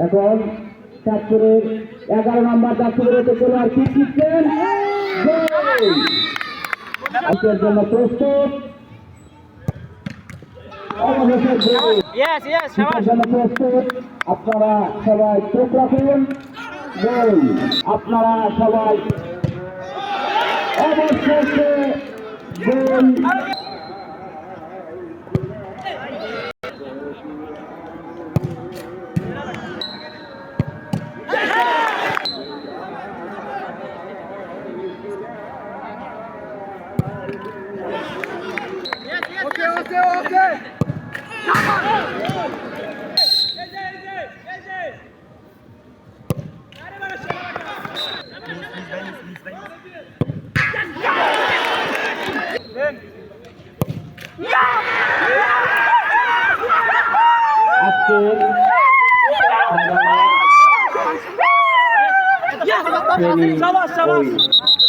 এখন চাঁদপুরের 11 নম্বর চাঁদপুরের খেলোয়াড় কি শিখছেন জন্য প্রস্তুত আপনারা সবাই চোখ রাখুন আপনারা সবাই অবশ্যই Okay. Come on. Shabash, shabash.